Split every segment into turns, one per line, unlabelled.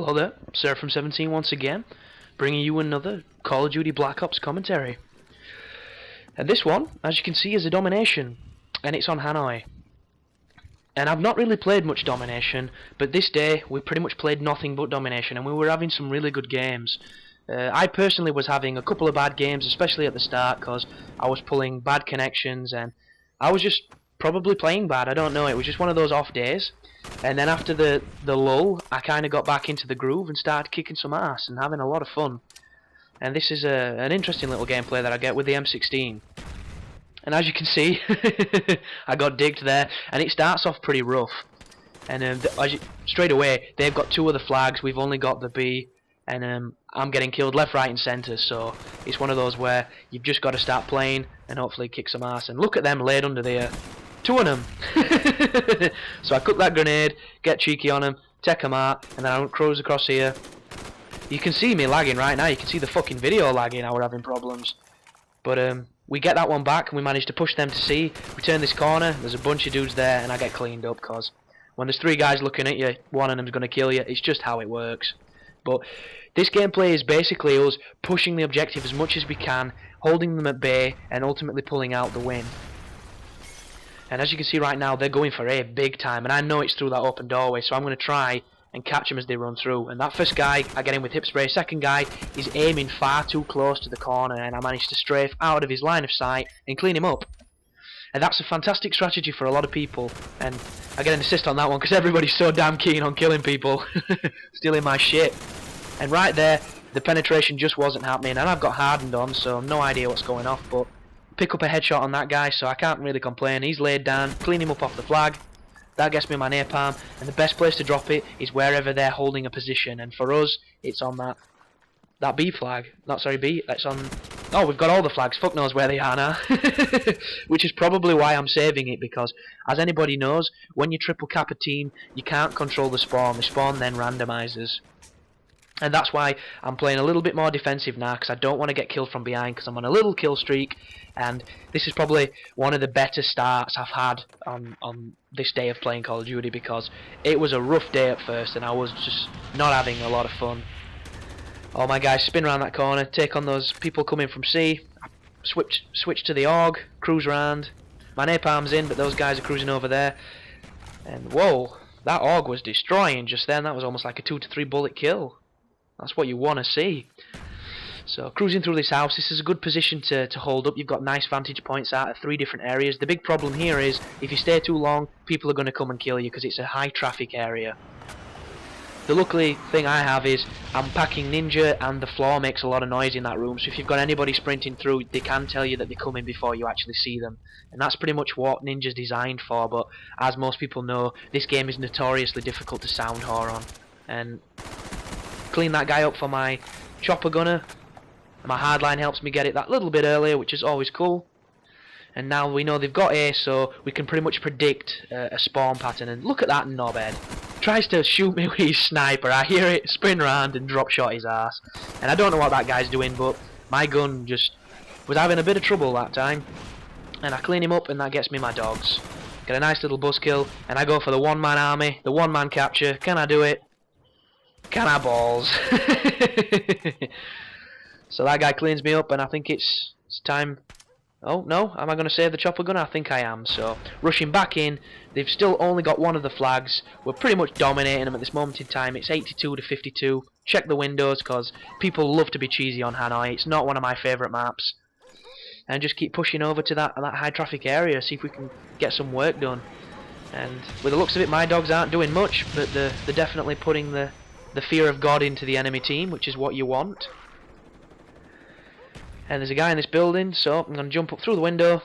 Hello there, Sarah from 17 once again, bringing you another Call of Duty Black Ops commentary. And this one, as you can see, is a Domination, and it's on Hanoi. And I've not really played much Domination, but this day we pretty much played nothing but Domination, and we were having some really good games. I personally was having a couple of bad games, especially at the start, because I was pulling bad connections, and I was just probably playing bad, I don't know, it was just one of those off days. And then after the lull, I kind of got back into the groove and started kicking some ass and having a lot of fun. And this is an interesting little gameplay that I get with the M16. And as you can see, I got digged there, and it starts off pretty rough. And straight away, they've got two of the flags, we've only got the B, and I'm getting killed left, right and centre, so it's one of those where you've just got to start playing and hopefully kick some ass. And look at them laid under there. Two of them. So I cook that grenade, get cheeky on them, take them out, and then I cruise across here. You can see me lagging right now, you can see the fucking video lagging, how we're having problems. But we get that one back and we manage to push them to C. We turn this corner, there's a bunch of dudes there, and I get cleaned up, because when there's three guys looking at you, one of them's going to kill you. It's just how it works. But this gameplay is basically us pushing the objective as much as we can, holding them at bay, and ultimately pulling out the win. And as you can see right now, they're going for A big time, and I know it's through that open doorway, so I'm going to try and catch them as they run through. And that first guy, I get him with hip spray. Second guy is aiming far too close to the corner, and I managed to strafe out of his line of sight and clean him up. And that's a fantastic strategy for a lot of people, and I get an assist on that one because everybody's so damn keen on killing people, stealing my shit. And right there, the penetration just wasn't happening, and I've got hardened on, so no idea what's going off, but pick up a headshot on that guy, so I can't really complain. He's laid down, clean him up off the flag. That gets me my napalm, and the best place to drop it is wherever they're holding a position, and for us, it's on that B flag. Not sorry, B, that's on... Oh, we've got all the flags, fuck knows where they are now. Which is probably why I'm saving it, because, as anybody knows, when you triple cap a team, you can't control the spawn then randomizes. And that's why I'm playing a little bit more defensive now, because I don't want to get killed from behind, because I'm on a little kill streak, and this is probably one of the better starts I've had on this day of playing Call of Duty, because it was a rough day at first, and I was just not having a lot of fun. All my guys spin around that corner, take on those people coming from C, switch to the AUG, cruise around, my napalm's in, but those guys are cruising over there, and whoa, that AUG was destroying just then. That was almost like a 2 to 3 bullet kill. That's what you want to see. So cruising through this house, this is a good position to hold up. You've got nice vantage points out of 3 different areas. The big problem here is if you stay too long, people are going to come and kill you because it's a high traffic area. The luckily thing I have is I'm packing Ninja, and the floor makes a lot of noise in that room, so if you've got anybody sprinting through, they can tell you that they're coming before you actually see them. And that's pretty much what Ninja's designed for, but as most people know, this game is notoriously difficult to sound whore on. And clean that guy up for my chopper gunner. My hardline helps me get it that little bit earlier, which is always cool. And now we know they've got A, so we can pretty much predict a spawn pattern. And look at that knobhead. Tries to shoot me with his sniper. I hear it, spin around and drop shot his ass. And I don't know what that guy's doing, but my gun just was having a bit of trouble that time. And I clean him up, and that gets me my dogs. Get a nice little buzz kill, and I go for the one-man army, the one-man capture. Can I do it? Can I balls? So that guy cleans me up, and I think it's time. Oh no, am I going to save the chopper gunner? I think I am. So rushing back in, they've still only got one of the flags. We're pretty much dominating them at this moment in time. It's 82 to 52. Check the windows, because people love to be cheesy on Hanoi. It's not one of my favourite maps. And just keep pushing over to that high traffic area, see if we can get some work done. And with the looks of it, my dogs aren't doing much, but they're definitely putting the fear of God into the enemy team, which is what you want. And there's a guy in this building, so I'm going to jump up through the window,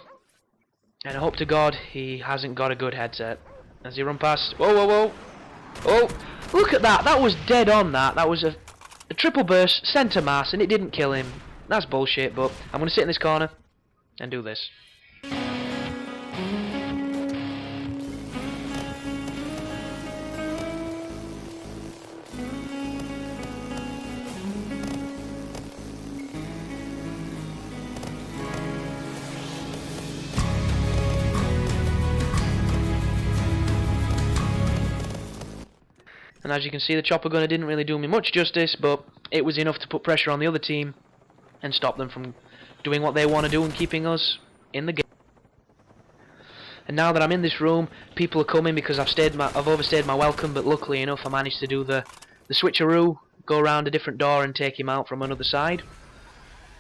and I hope to God he hasn't got a good headset. As he run past, whoa, whoa, whoa, oh, look at that, that was dead on that was a triple burst, centre mass, and it didn't kill him. That's bullshit, but I'm going to sit in this corner and do this. And as you can see, the chopper gunner didn't really do me much justice, but it was enough to put pressure on the other team and stop them from doing what they want to do and keeping us in the game. And now that I'm in this room, people are coming because I've overstayed my welcome, but luckily enough I managed to do the switcheroo, go around a different door and take him out from another side.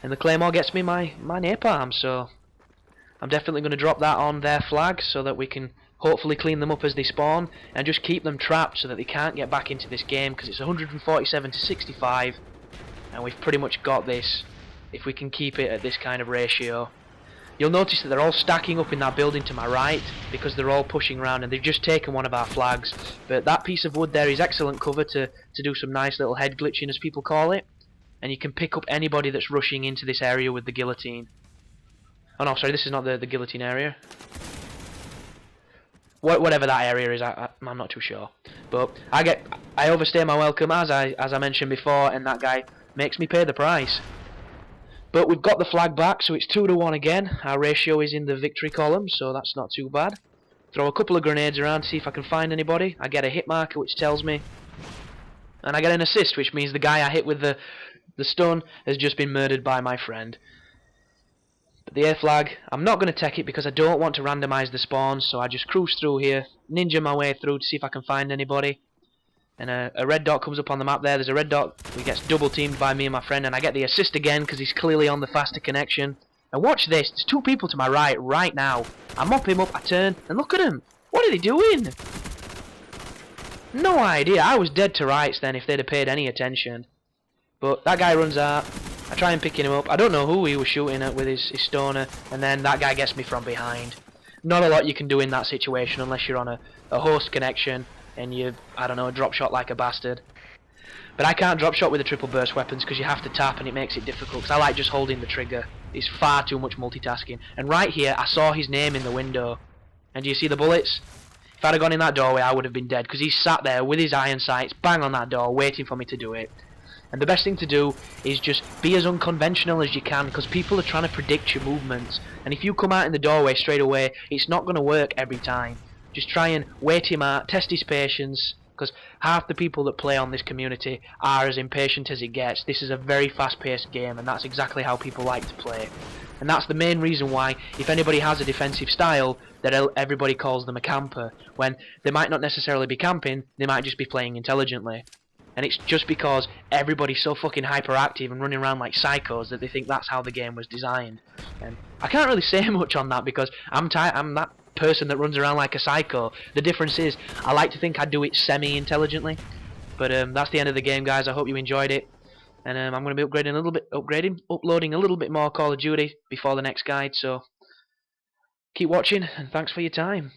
And the claymore gets me my napalm, so I'm definitely going to drop that on their flag so that we can hopefully clean them up as they spawn and just keep them trapped so that they can't get back into this game, because it's 147 to 65 and we've pretty much got this if we can keep it at this kind of ratio. You'll notice that they're all stacking up in that building to my right because they're all pushing around and they've just taken one of our flags. But that piece of wood there is excellent cover to do some nice little head glitching, as people call it. And you can pick up anybody that's rushing into this area with the guillotine. Oh no, sorry, this is not the guillotine area. Whatever that area is, I'm not too sure. But I overstay my welcome as I mentioned before, and that guy makes me pay the price. But we've got the flag back, so it's 2 to 1 again. Our ratio is in the victory column, so that's not too bad. Throw a couple of grenades around to see if I can find anybody. I get a hit marker, which tells me, and I get an assist, which means the guy I hit with the stun has just been murdered by my friend. But the air flag, I'm not going to take it because I don't want to randomise the spawns, so I just cruise through here, ninja my way through to see if I can find anybody. And a red dot comes up on the map there. There's a red dot. He gets double teamed by me and my friend, and I get the assist again because he's clearly on the faster connection. And watch this. There's 2 people to my right now. I mop him up, I turn, and look at him. What are they doing? No idea. I was dead to rights then if they'd have paid any attention. But that guy runs out. I try and pick him up. I don't know who he was shooting at with his stoner, and then that guy gets me from behind. Not a lot you can do in that situation unless you're on a host connection and you, I don't know, drop shot like a bastard. But I can't drop shot with the triple burst weapons because you have to tap and it makes it difficult, because I like just holding the trigger. It's far too much multitasking. And right here, I saw his name in the window. And do you see the bullets? If I'd have gone in that doorway, I would have been dead, because he's sat there with his iron sights, bang on that door, waiting for me to do it. And the best thing to do is just be as unconventional as you can, because people are trying to predict your movements. And if you come out in the doorway straight away, it's not going to work every time. Just try and wait him out, test his patience, because half the people that play on this community are as impatient as it gets. This is a very fast-paced game, and that's exactly how people like to play. And that's the main reason why, if anybody has a defensive style, that everybody calls them a camper, when they might not necessarily be camping, they might just be playing intelligently. And it's just because everybody's so fucking hyperactive and running around like psychos that they think that's how the game was designed. And I can't really say much on that because I'm that person that runs around like a psycho. The difference is I like to think I do it semi-intelligently. But that's the end of the game, guys. I hope you enjoyed it. And I'm going to be uploading a little bit more Call of Duty before the next guide. So keep watching, and thanks for your time.